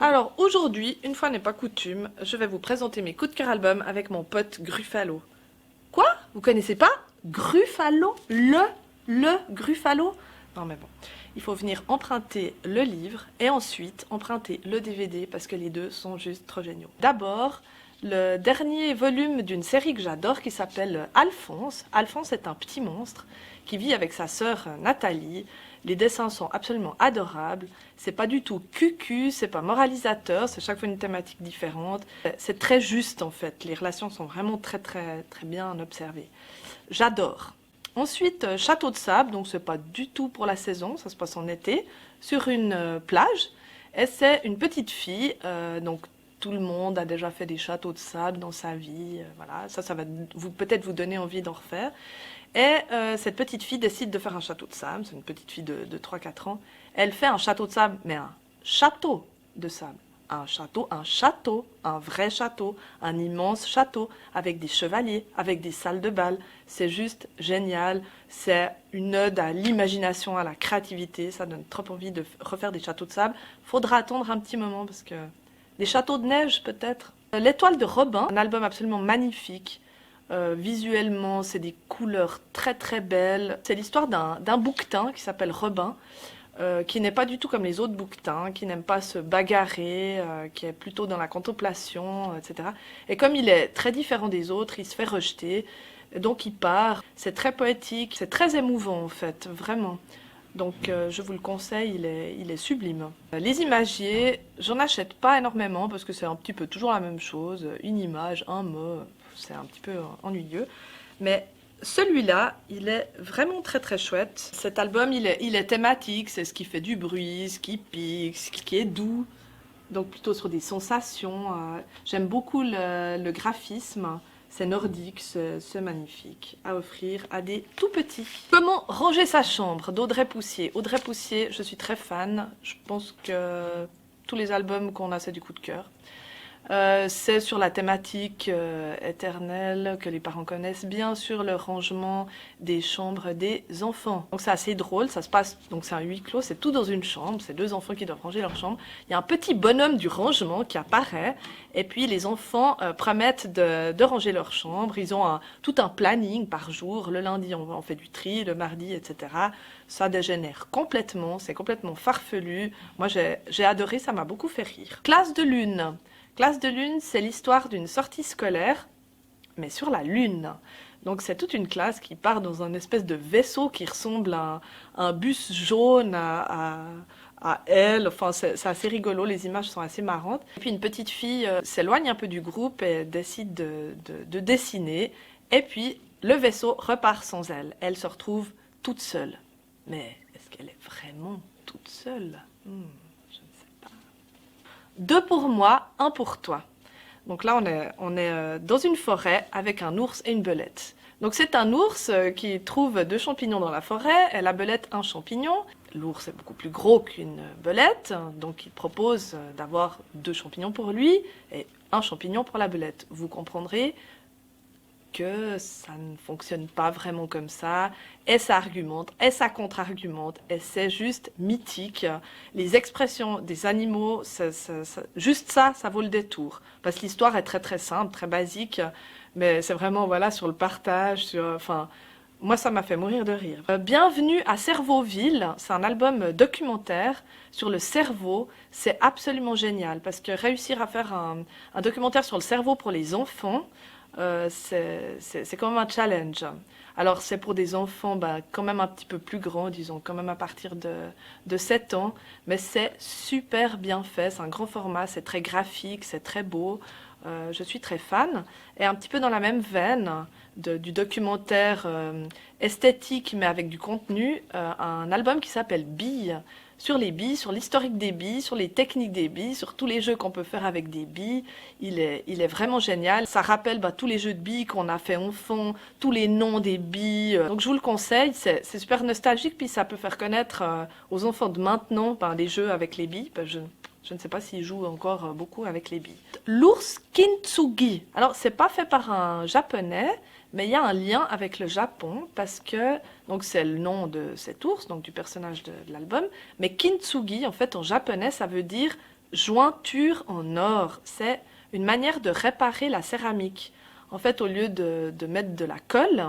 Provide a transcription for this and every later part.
Alors aujourd'hui, une fois n'est pas coutume, je vais vous présenter mes coups de cœur albums avec mon pote Gruffalo. Quoi? Vous connaissez pas? Gruffalo? Le Gruffalo? Non mais bon, il faut venir emprunter le livre et ensuite emprunter le DVD parce que les deux sont juste trop géniaux. D'abord, le dernier volume d'une série que j'adore qui s'appelle Alphonse. Alphonse est un petit monstre qui vit avec sa sœur Nathalie. Les dessins sont absolument adorables. C'est pas du tout cucu, c'est pas moralisateur, c'est chaque fois une thématique différente. C'est très juste en fait. Les relations sont vraiment très bien observées. J'adore. Ensuite, Château de sable, donc c'est pas du tout pour la saison, ça se passe en été, sur une plage. Et c'est une petite fille, donc tout le monde a déjà fait des châteaux de sable dans sa vie, voilà, ça va peut-être vous donner envie d'en refaire. Et cette petite fille décide de faire un château de sable, c'est une petite fille de 3-4 ans. Elle fait un château de sable, mais un château de sable. Un château, un vrai château, un immense château, avec des chevaliers, avec des salles de bal. C'est juste génial, c'est une ode à l'imagination, à la créativité, ça donne trop envie de refaire des châteaux de sable. Faudra attendre un petit moment parce que... Des châteaux de neige peut-être. L'étoile de Robin, un album absolument magnifique. Visuellement, c'est des couleurs très belles. C'est l'histoire d'un bouquetin qui s'appelle Robin, qui n'est pas du tout comme les autres bouquetins, qui n'aime pas se bagarrer, qui est plutôt dans la contemplation, etc. Et comme il est très différent des autres, il se fait rejeter, donc il part. C'est très poétique, c'est très émouvant en fait, vraiment. Donc je vous le conseille, il est sublime. Les imagiers, j'en achète pas énormément parce que c'est un petit peu toujours la même chose. Une image, un mot, c'est un petit peu ennuyeux. Mais celui-là, il est vraiment très chouette. Cet album, il est thématique, c'est ce qui fait du bruit, ce qui pique, ce qui est doux. Donc plutôt sur des sensations. J'aime beaucoup le graphisme. C'est nordique, c'est magnifique, à offrir à des tout petits. Comment ranger sa chambre d'Audrey Poussier. Audrey Poussier, je suis très fan. Je pense que tous les albums qu'on a, c'est du coup de cœur. C'est sur la thématique éternelle que les parents connaissent bien, sur le rangement des chambres des enfants. Donc c'est assez drôle, ça se passe, donc c'est un huis clos, c'est tout dans une chambre, c'est deux enfants qui doivent ranger leur chambre. Il y a un petit bonhomme du rangement qui apparaît, et puis les enfants promettent de ranger leur chambre. Ils ont tout un planning par jour, le lundi on fait du tri, le mardi, etc. Ça dégénère complètement, c'est complètement farfelu. Moi j'ai adoré, ça m'a beaucoup fait rire. Classe de lune. Classe de lune, c'est l'histoire d'une sortie scolaire, mais sur la lune. Donc c'est toute une classe qui part dans un espèce de vaisseau qui ressemble à un bus jaune à elle. Enfin, c'est assez rigolo, les images sont assez marrantes. Et puis une petite fille s'éloigne un peu du groupe et décide de dessiner. Et puis le vaisseau repart sans elle. Elle se retrouve toute seule. Mais est-ce qu'elle est vraiment toute seule? Deux pour moi, un pour toi. Donc là, on est dans une forêt avec un ours et une belette. Donc c'est un ours qui trouve deux champignons dans la forêt et la belette un champignon. L'ours est beaucoup plus gros qu'une belette, donc il propose d'avoir deux champignons pour lui et un champignon pour la belette. Vous comprendrez que ça ne fonctionne pas vraiment comme ça, et ça argumente, et ça contre-argumente, et c'est juste mythique. Les expressions des animaux, juste ça vaut le détour, parce que l'histoire est très simple, très basique, mais c'est vraiment, voilà, sur le partage, enfin, moi ça m'a fait mourir de rire. Bienvenue à Cerveauville, c'est un album documentaire sur le cerveau, c'est absolument génial, parce que réussir à faire un documentaire sur le cerveau pour les enfants, c'est quand même un challenge. Alors c'est pour des enfants quand même un petit peu plus grands, disons quand même à partir de 7 ans, mais c'est super bien fait, c'est un grand format, c'est très graphique, c'est très beau, je suis très fan. Et un petit peu dans la même veine du documentaire esthétique mais avec du contenu, un album qui s'appelle Billes, sur les billes, sur l'historique des billes, sur les techniques des billes, sur tous les jeux qu'on peut faire avec des billes. Il est vraiment génial. Ça rappelle tous les jeux de billes qu'on a fait enfant, tous les noms des billes. Donc je vous le conseille, c'est super nostalgique, puis ça peut faire connaître aux enfants de maintenant les jeux avec les billes. Je ne sais pas s'ils jouent encore beaucoup avec les billes. L'ours Kintsugi. Alors, c'est pas fait par un japonais, mais il y a un lien avec le Japon parce que, donc c'est le nom de cet ours, donc du personnage de l'album, mais Kintsugi, en fait, en japonais, ça veut dire jointure en or. C'est une manière de réparer la céramique. En fait, au lieu de mettre de la colle,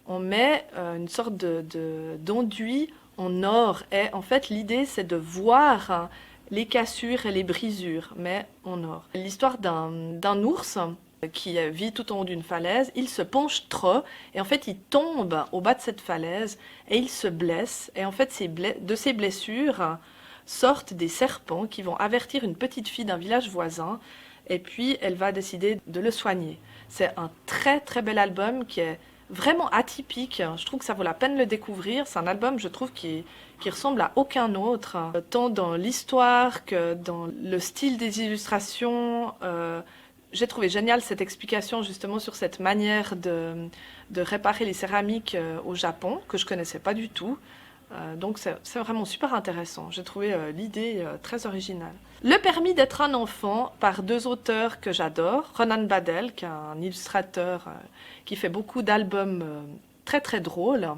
on met une sorte d'enduit en or. Et en fait, l'idée, c'est de voir les cassures et les brisures, mais en or. L'histoire d'un ours qui vit tout en haut d'une falaise, il se penche trop et en fait il tombe au bas de cette falaise et il se blesse. Et en fait de ces blessures sortent des serpents qui vont avertir une petite fille d'un village voisin et puis elle va décider de le soigner. C'est un très très bel album qui est vraiment atypique. Je trouve que ça vaut la peine de le découvrir. C'est un album, je trouve, qui ressemble à aucun autre, tant dans l'histoire que dans le style des illustrations. J'ai trouvé génial cette explication justement sur cette manière de réparer les céramiques au Japon, que je connaissais pas du tout. Donc c'est vraiment super intéressant. J'ai trouvé l'idée très originale. Le permis d'être un enfant par deux auteurs que j'adore. Ronan Badel, qui est un illustrateur qui fait beaucoup d'albums très très drôles.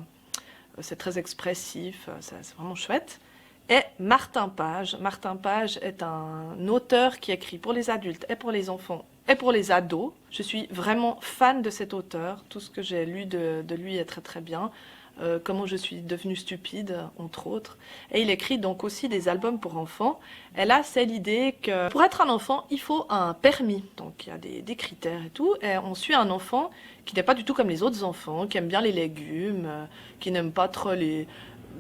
C'est très expressif, c'est vraiment chouette. Et Martin Page. Martin Page est un auteur qui écrit pour les adultes et pour les enfants et pour les ados. Je suis vraiment fan de cet auteur. Tout ce que j'ai lu de lui est très très bien. Comment je suis devenue stupide, entre autres. Et il écrit donc aussi des albums pour enfants. Et là, c'est l'idée que pour être un enfant, il faut un permis. Donc il y a des critères et tout. Et on suit un enfant qui n'est pas du tout comme les autres enfants, qui aime bien les légumes, qui n'aime pas trop les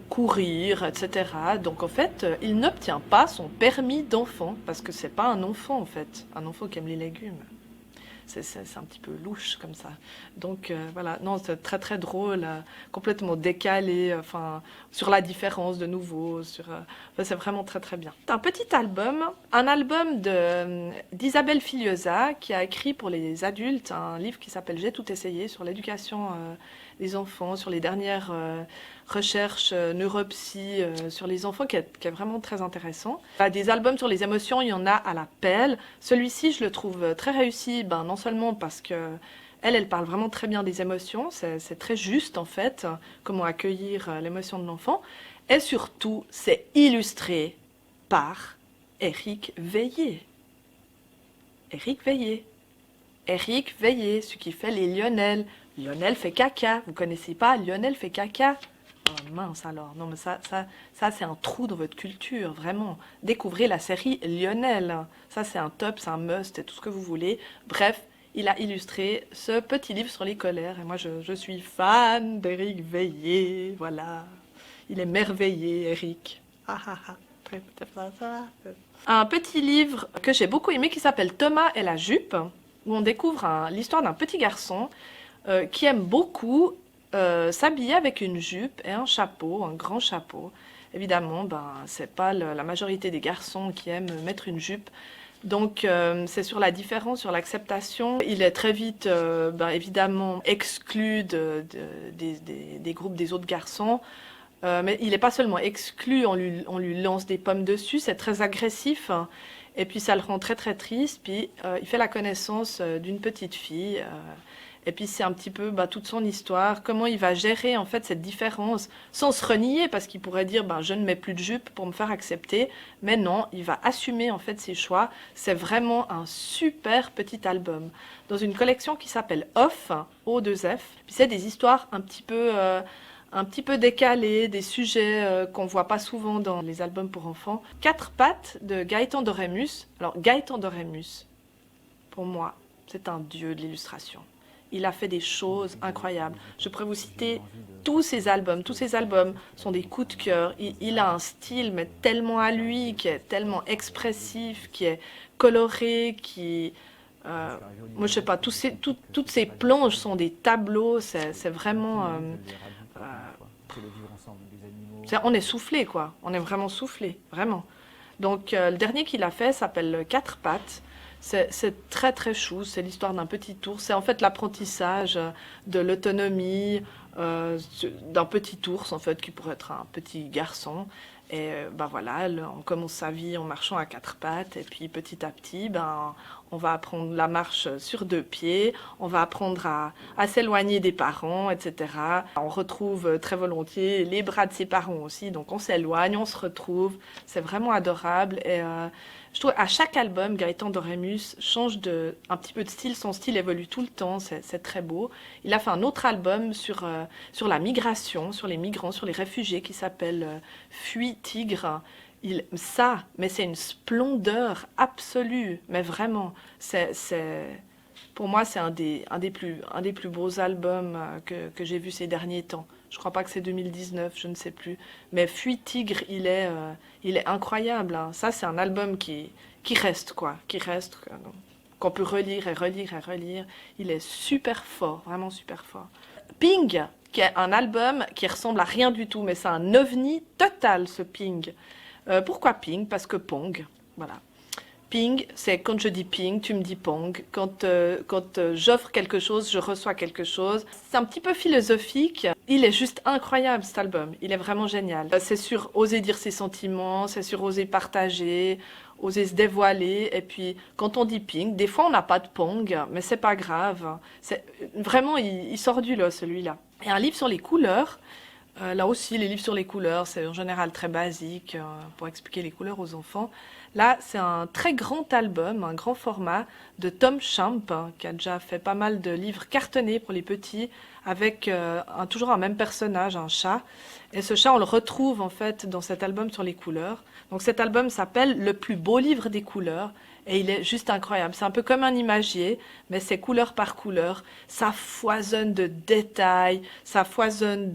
courir, etc. Donc en fait, il n'obtient pas son permis d'enfant, parce que c'est pas un enfant en fait, un enfant qui aime les légumes. C'est un petit peu louche comme ça. Donc voilà, non, c'est très très drôle, complètement décalé, enfin, sur la différence de nouveau, enfin, c'est vraiment très très bien. C'est un petit album, un album d'Isabelle Filiosa, qui a écrit pour les adultes un livre qui s'appelle J'ai tout essayé sur l'éducation des enfants, sur les dernières recherches neuropsy sur les enfants, qui est vraiment très intéressant. Des albums sur les émotions, il y en a à la pelle. Celui-ci, je le trouve très réussi, non seulement parce que elle parle vraiment très bien des émotions, c'est très juste en fait, comment accueillir l'émotion de l'enfant, et surtout, c'est illustré par Éric Veillé. Éric Veillé. Éric Veillé, celui qui fait les Lionel. Lionel fait caca. Vous connaissez pas Lionel fait caca? Oh mince alors. Non mais ça c'est un trou dans votre culture, vraiment. Découvrez la série Lionel. Ça c'est un top, c'est un must, c'est tout ce que vous voulez. Bref, il a illustré ce petit livre sur les colères. Et moi je suis fan d'Éric Veillé. Voilà. Il est merveillé, Éric. Ah ah ah. Un petit livre que j'ai beaucoup aimé qui s'appelle Thomas et la jupe, où on découvre l'histoire d'un petit garçon qui aime beaucoup s'habiller avec une jupe et un chapeau, un grand chapeau. Évidemment, c'est pas la majorité des garçons qui aiment mettre une jupe. Donc c'est sur la différence, sur l'acceptation. Il est très vite, évidemment, exclu des groupes des autres garçons. Mais il n'est pas seulement exclu, on lui lance des pommes dessus, c'est très agressif. Et puis ça le rend très très triste. Puis il fait la connaissance d'une petite fille. Et puis c'est un petit peu toute son histoire, comment il va gérer en fait cette différence sans se renier, parce qu'il pourrait dire je ne mets plus de jupe pour me faire accepter, mais non, il va assumer en fait ses choix. C'est vraiment un super petit album dans une collection qui s'appelle Off, O2F. Puis c'est des histoires un petit peu décalées, des sujets qu'on voit pas souvent dans les albums pour enfants. Quatre pattes de Gaëtan Dorémus. Alors Gaëtan Dorémus, pour moi, c'est un dieu de l'illustration. Il a fait des choses incroyables. Je pourrais vous citer tous ses albums. Tous ses albums sont des coups de cœur. Il a un style, mais tellement à lui, qui est tellement expressif, qui est coloré, moi, je sais pas, toutes ces planches sont des tableaux. C'est vraiment... on est soufflé, quoi. On est vraiment soufflé, vraiment. Donc, le dernier qu'il a fait s'appelle Quatre pattes. C'est très très chou, c'est l'histoire d'un petit ours, c'est en fait l'apprentissage de l'autonomie d'un petit ours en fait qui pourrait être un petit garçon. Et ben voilà, on commence sa vie en marchant à quatre pattes et puis petit à petit, ben, on va apprendre la marche sur deux pieds, on va apprendre à s'éloigner des parents, etc. On retrouve très volontiers les bras de ses parents aussi, donc on s'éloigne, on se retrouve, c'est vraiment adorable. Et je trouve à chaque album, Gaëtan Dorémus change un petit peu de style, son style évolue tout le temps, c'est très beau. Il a fait un autre album sur la migration, sur les migrants, sur les réfugiés qui s'appelle Fuis Tigre. Mais c'est une splendeur absolue, mais vraiment, pour moi, c'est un des plus beaux albums que j'ai vu ces derniers temps. Je crois pas que c'est 2019, je ne sais plus. Mais Fuis Tigre, il est incroyable, hein. Ça, c'est un album qui reste, quoi, qu'on peut relire et relire et relire. Il est super fort, vraiment super fort. Ping, qui est un album qui ressemble à rien du tout, mais c'est un ovni total, ce Ping. Pourquoi Ping? Parce que Pong, voilà. Ping, c'est quand je dis ping, tu me dis pong. Quand j'offre quelque chose, je reçois quelque chose. C'est un petit peu philosophique. Il est juste incroyable, cet album. Il est vraiment génial. C'est sur oser dire ses sentiments, c'est sur oser partager, oser se dévoiler. Et puis, quand on dit ping, des fois on n'a pas de pong, mais c'est pas grave. Vraiment, il sort du lot, celui-là. Et un livre sur les couleurs. Là aussi, les livres sur les couleurs, c'est en général très basique pour expliquer les couleurs aux enfants. Là, c'est un très grand album, un grand format de Tom Champ, qui a déjà fait pas mal de livres cartonnés pour les petits, avec toujours un même personnage, un chat. Et ce chat, on le retrouve en fait dans cet album sur les couleurs. Donc cet album s'appelle Le plus beau livre des couleurs. Et il est juste incroyable. C'est un peu comme un imagier, mais c'est couleur par couleur. Ça foisonne de détails, ça foisonne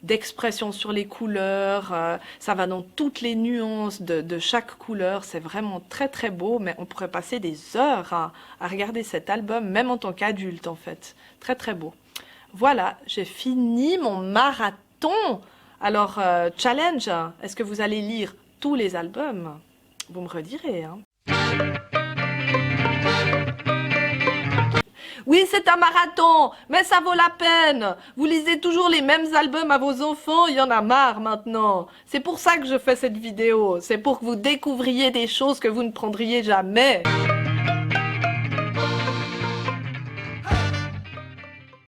d'expressions sur les couleurs. Ça va dans toutes les nuances de chaque couleur. C'est vraiment très très beau, mais on pourrait passer des heures à regarder cet album, même en tant qu'adulte en fait. Très très beau. Voilà, j'ai fini mon marathon. Alors, challenge, est-ce que vous allez lire tous les albums? Vous me redirez, hein. Oui, c'est un marathon, mais ça vaut la peine. Vous lisez toujours les mêmes albums à vos enfants, il y en a marre maintenant. C'est pour ça que je fais cette vidéo. C'est pour que vous découvriez des choses que vous ne prendriez jamais.